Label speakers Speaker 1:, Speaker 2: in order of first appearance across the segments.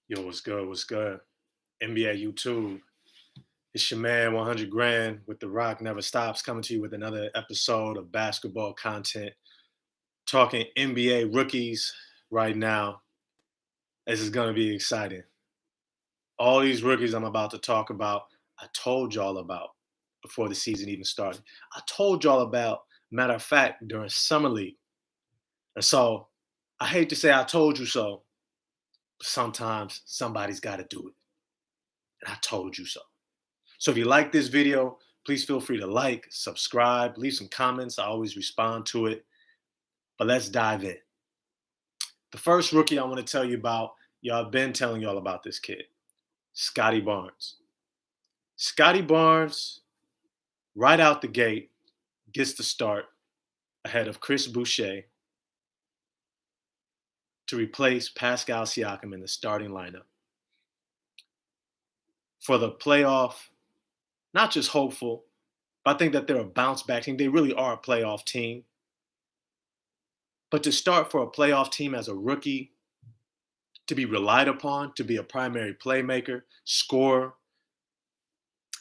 Speaker 1: Yo, what's good? What's good? NBA YouTube. It's your man, 100 Grand with The Rock Never Stops, coming to you with another episode of basketball content. Talking NBA rookies right now. This is going to be exciting. All these rookies I'm about to talk about, I told y'all about before the season even started. I told y'all about, matter of fact, during Summer League. And so I hate to say I told you so, but sometimes somebody's got to do it. And I told you so. So if you like this video, please feel free to like, subscribe, leave some comments. I always respond to it. But let's dive in. The first rookie I want to tell you about, y'all have been telling y'all about this kid, Scottie Barnes. Scottie Barnes, right out the gate, gets the start ahead of Chris Boucher to replace Pascal Siakam in the starting lineup. For the playoff, not just hopeful, but I think that they're a bounce back team. They really are a playoff team. But to start for a playoff team as a rookie, to be relied upon, to be a primary playmaker, scorer,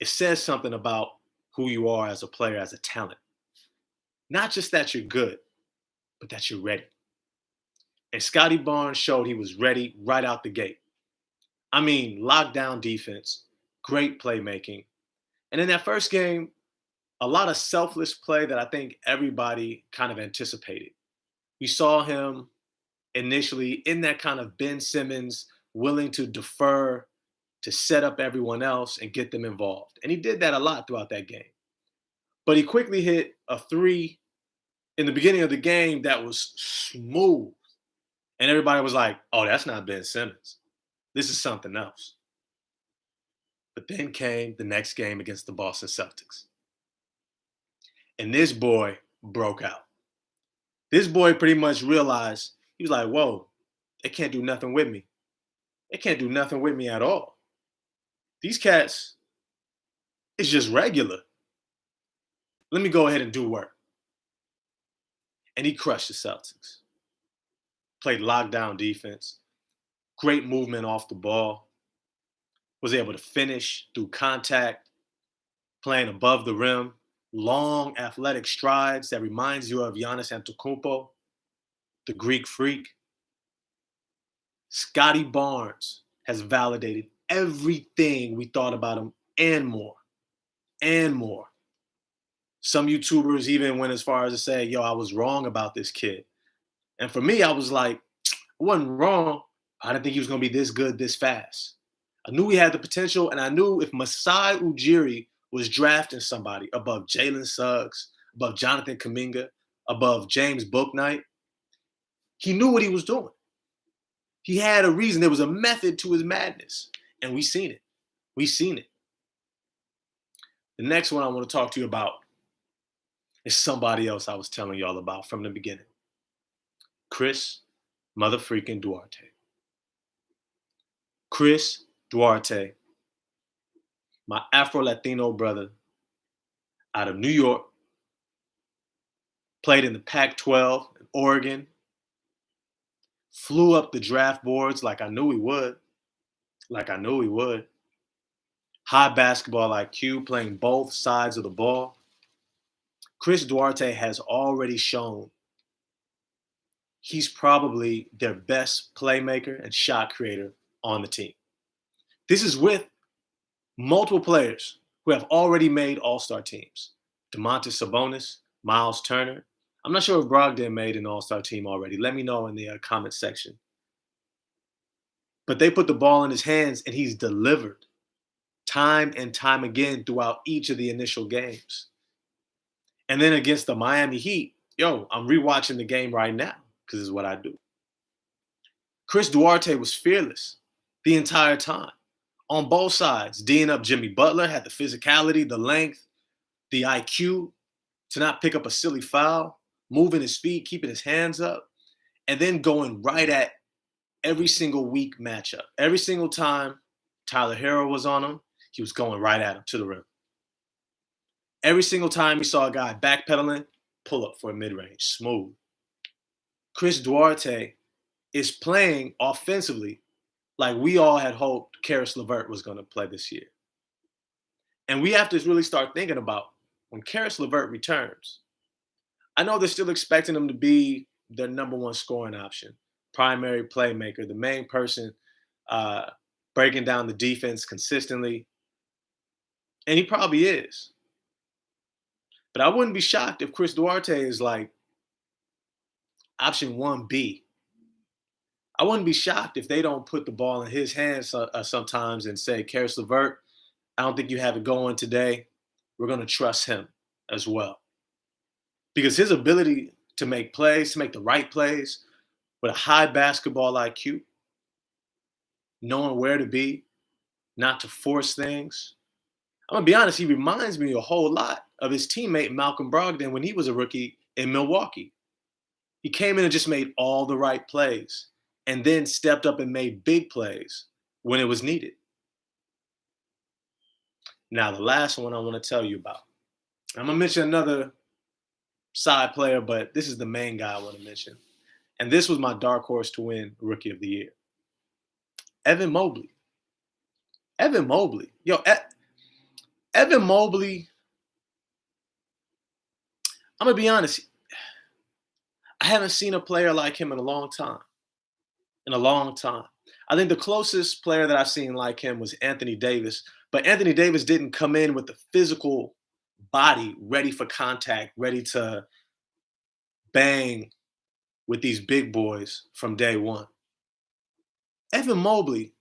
Speaker 1: it says something about who you are as a player, as a talent. Not just that you're good, but that you're ready. And Scottie Barnes showed he was ready right out the gate. I mean, lockdown defense, great playmaking. And in that first game, a lot of selfless play that I think everybody kind of anticipated. We saw him initially in that kind of Ben Simmons, willing to defer, to set up everyone else and get them involved. And he did that a lot throughout that game. But he quickly hit a three in the beginning of the game that was smooth. And everybody was like, oh, that's not Ben Simmons. This is something else. But then came the next game against the Boston Celtics. And this boy broke out. This boy pretty much realized, he was like, whoa, they can't do nothing with me. They can't do nothing with me at all. These cats, it's just regular. Let me go ahead and do work. And he crushed the Celtics. Played lockdown defense. Great movement off the ball. Was able to finish through contact. Playing above the rim. Long athletic strides that reminds you of Giannis Antetokounmpo, the Greek freak. Scottie Barnes has validated everything we thought about him and more. And more. Some YouTubers even went as far as to say, yo, I was wrong about this kid. And for me, I was like, I wasn't wrong. I didn't think he was going to be this good this fast. I knew he had the potential, and I knew if Masai Ujiri was drafting somebody above Jalen Suggs, above Jonathan Kuminga, above James Bouknight, he knew what he was doing. He had a reason. There was a method to his madness, and we seen it. We seen it. The next one I want to talk to you about is somebody else I was telling y'all about from the beginning. Chris motherfreaking Duarte. Chris Duarte, my Afro-Latino brother out of New York, played in the Pac-12 in Oregon, flew up the draft boards like I knew he would. High basketball IQ, playing both sides of the ball. Chris Duarte has already shown he's probably their best playmaker and shot creator on the team. This is with multiple players who have already made all-star teams. Domantas Sabonis, Miles Turner. I'm not sure if Brogdon made an all-star team already. Let me know in the comment section. But they put the ball in his hands, and he's delivered time and time again throughout each of the initial games. And then against the Miami Heat, I'm rewatching the game right now because it's what I do. Chris Duarte was fearless the entire time on both sides. D'ing up Jimmy Butler, had the physicality, the length, the IQ to not pick up a silly foul, moving his feet, keeping his hands up, and then going right at every single weak matchup. Every single time Tyler Hero was on him, he was going right at him to the rim. Every single time he saw a guy backpedaling, pull up for a mid-range, smooth. Chris Duarte is playing offensively Like we all had hoped Karis LeVert was going to play this year. And we have to really start thinking about when Karis LeVert returns. I know they're still expecting him to be their number one scoring option, primary playmaker, the main person uh, breaking down the defense consistently. And he probably is. But I wouldn't be shocked if Chris Duarte is like option 1B. I wouldn't be shocked if they don't put the ball in his hands sometimes and say, Karis LeVert, I don't think you have it going today. We're going to trust him as well. Because his ability to make plays, to make the right plays with a high basketball IQ, knowing where to be, not to force things. I'm going to be honest, he reminds me a whole lot of his teammate Malcolm Brogdon when he was a rookie in Milwaukee. He came in and just made all the right plays and then stepped up and made big plays when it was needed. Now, the last one I want to tell you about. I'm going to mention another side player, but this is the main guy I want to mention. And this was my dark horse to win Rookie of the Year. Evan Mobley. Evan Mobley. Evan Mobley, I'm going to be honest, I haven't seen a player like him in a long time. In a long time. I think the closest player that I've seen like him was Anthony Davis, but Anthony Davis didn't come in with the physical body ready for contact, ready to bang with these big boys from day one. Evan Mobley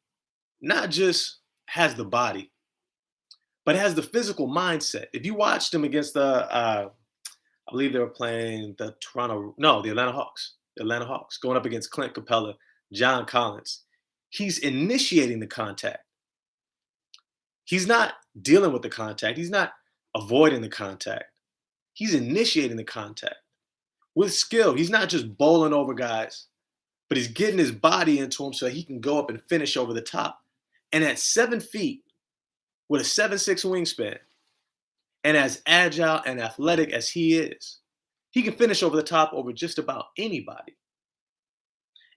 Speaker 1: not just has the body, but has the physical mindset. If you watched him against I believe they were playing the Atlanta Hawks. The Atlanta Hawks going up against Clint Capella, John Collins. He's initiating the contact. He's not dealing with the contact. He's not avoiding the contact. He's initiating the contact with skill. He's not just bowling over guys, but he's getting his body into him so he can go up and finish over the top. And at 7 feet, with a 7'6" wingspan, and as agile and athletic as he is, he can finish over the top over just about anybody.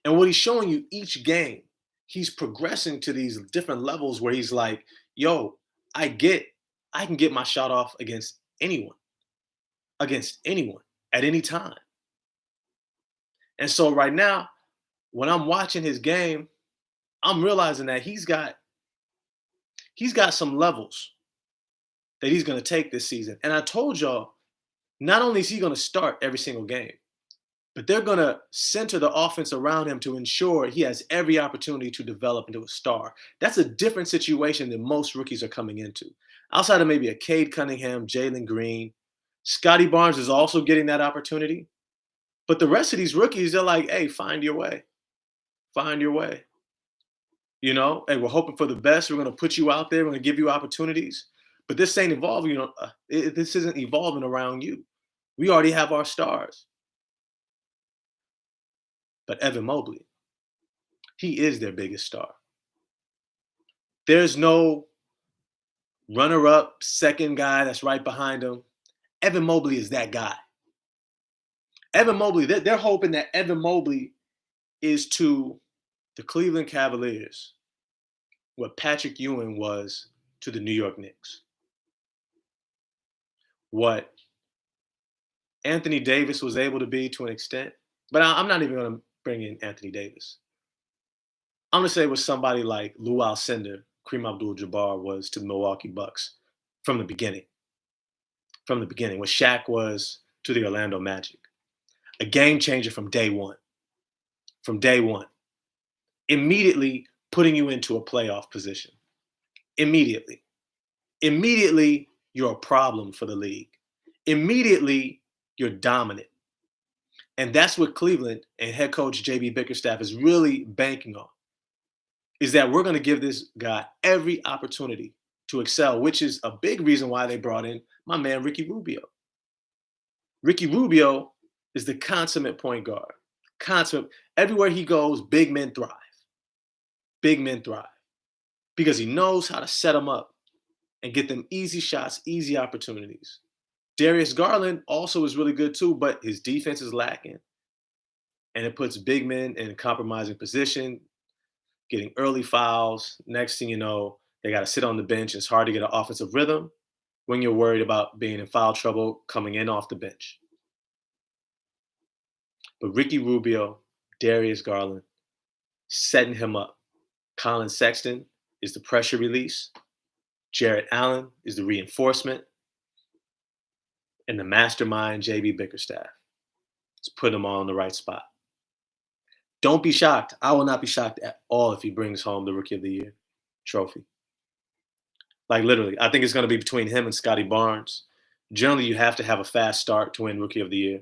Speaker 1: And what he's showing you each game, he's progressing to these different levels where he's like, yo, I can get my shot off against anyone, at any time. And so right now, when I'm watching his game, I'm realizing that he's got some levels that he's going to take this season. And I told y'all, not only is he going to start every single game, but they're going to center the offense around him to ensure he has every opportunity to develop into a star. That's a different situation than most rookies are coming into. Outside of maybe a Cade Cunningham, Jalen Green, Scottie Barnes is also getting that opportunity. But the rest of these rookies, they're like, hey, find your way. Find your way. You know, hey, we're hoping for the best. We're going to put you out there. We're going to give you opportunities. But this ain't evolving. This isn't evolving around you. We already have our stars. But Evan Mobley, he is their biggest star. There's no runner-up, second guy that's right behind him. Evan Mobley is that guy. Evan Mobley, they're hoping that Evan Mobley is to the Cleveland Cavaliers what Patrick Ewing was to the New York Knicks. What Anthony Davis was able to be to an extent. But I'm not even going to bring in Anthony Davis. I'm going to say what somebody like Lou Alcindor, Kareem Abdul-Jabbar was to the Milwaukee Bucks from the beginning. From the beginning, what Shaq was to the Orlando Magic. A game changer from day one. From day one. Immediately putting you into a playoff position. Immediately. Immediately, you're a problem for the league. Immediately, you're dominant. And that's what Cleveland and head coach J.B. Bickerstaff is really banking on, is that we're going to give this guy every opportunity to excel, which is a big reason why they brought in my man Ricky Rubio. Ricky Rubio is the consummate point guard. Consummate. Everywhere he goes, big men thrive. Big men thrive. Because he knows how to set them up and get them easy shots, easy opportunities. Darius Garland also is really good too, but his defense is lacking. And it puts big men in a compromising position. getting early fouls. Next thing you know, they got to sit on the bench. It's hard to get an offensive rhythm when you're worried about being in foul trouble coming in off the bench. But Ricky Rubio, Darius Garland, setting him up. Colin Sexton is the pressure release. Jarrett Allen is the reinforcement. And the mastermind, JB Bickerstaff, is putting them all in the right spot. Don't be shocked. I will not be shocked at all if he brings home the Rookie of the Year trophy. Like literally, I think it's going to be between him and Scottie Barnes. Generally, you have to have a fast start to win Rookie of the Year.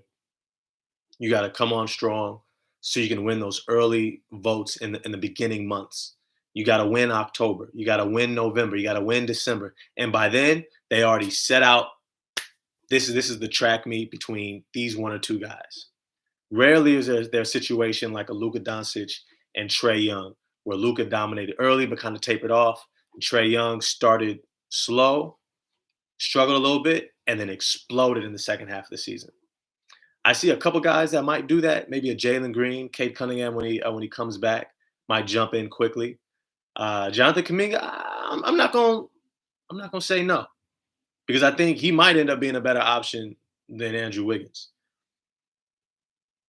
Speaker 1: You got to come on strong so you can win those early votes in the beginning months. You got to win October. You got to win November. You got to win December. And by then, they already set out. This is the track meet between these one or two guys. Rarely is there a situation like a Luka Doncic and Trae Young, where Luka dominated early but kind of tapered off. And Trae Young started slow, struggled a little bit, and then exploded in the second half of the season. I see a couple guys that might do that. Maybe a Jalen Green, Cade Cunningham when he comes back might jump in quickly. Jonathan Kuminga, I'm not gonna say no, because I think he might end up being a better option than Andrew Wiggins,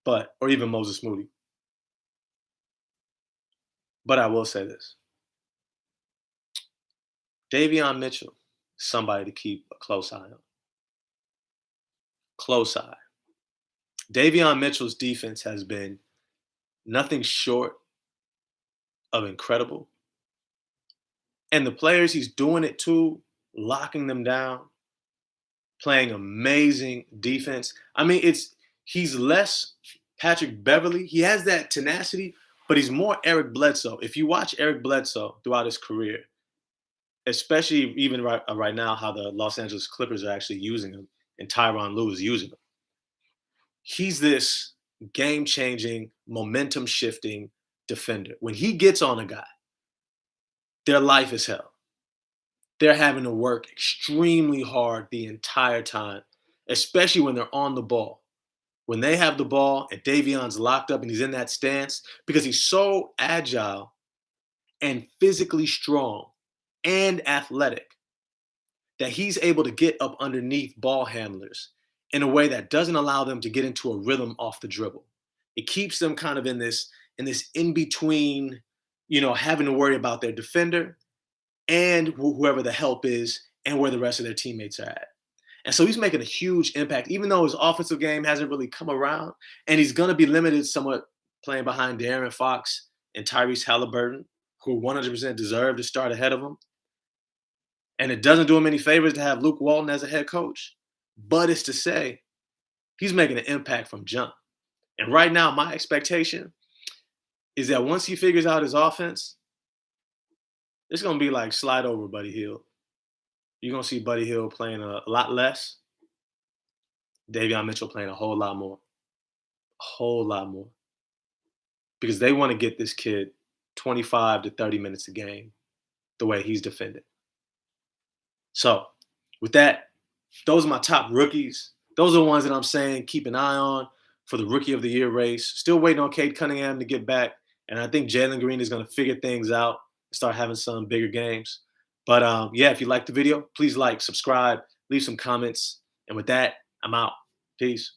Speaker 1: or even Moses Moody. But I will say this: Davion Mitchell, somebody to keep a close eye on. Close eye. Davion Mitchell's defense has been nothing short of incredible. And the players he's doing it to, locking them down, playing amazing defense. I mean, he's less Patrick Beverly. He has that tenacity, but he's more Eric Bledsoe. If you watch Eric Bledsoe throughout his career, especially even right now, how the Los Angeles Clippers are actually using him, and Tyronn Lue is using him. He's this game-changing, momentum-shifting defender. When he gets on a guy, their life is hell. They're having to work extremely hard the entire time, especially when they're on the ball. When they have the ball and Davion's locked up and he's in that stance, because he's so agile and physically strong and athletic that he's able to get up underneath ball handlers in a way that doesn't allow them to get into a rhythm off the dribble. It keeps them kind of in this in between, having to worry about their defender and whoever the help is and where the rest of their teammates are at. And so he's making a huge impact, even though his offensive game hasn't really come around, and he's going to be limited somewhat playing behind De'Aaron Fox and Tyrese Halliburton, who 100% deserve to start ahead of him. And it doesn't do him any favors to have Luke Walton as a head coach, but it's to say he's making an impact from jump. And right now, my expectation is that once he figures out his offense, it's going to be like slide over Buddy Hield. You're going to see Buddy Hield playing a lot less, Davion Mitchell playing a whole lot more. A whole lot more. Because they want to get this kid 25 to 30 minutes a game the way he's defended. So, with that, those are my top rookies. Those are the ones that I'm saying keep an eye on for the Rookie of the Year race. Still waiting on Cade Cunningham to get back. And I think Jalen Green is going to figure things out and start having some bigger games. But if you liked the video, please like, subscribe, leave some comments. And with that, I'm out. Peace.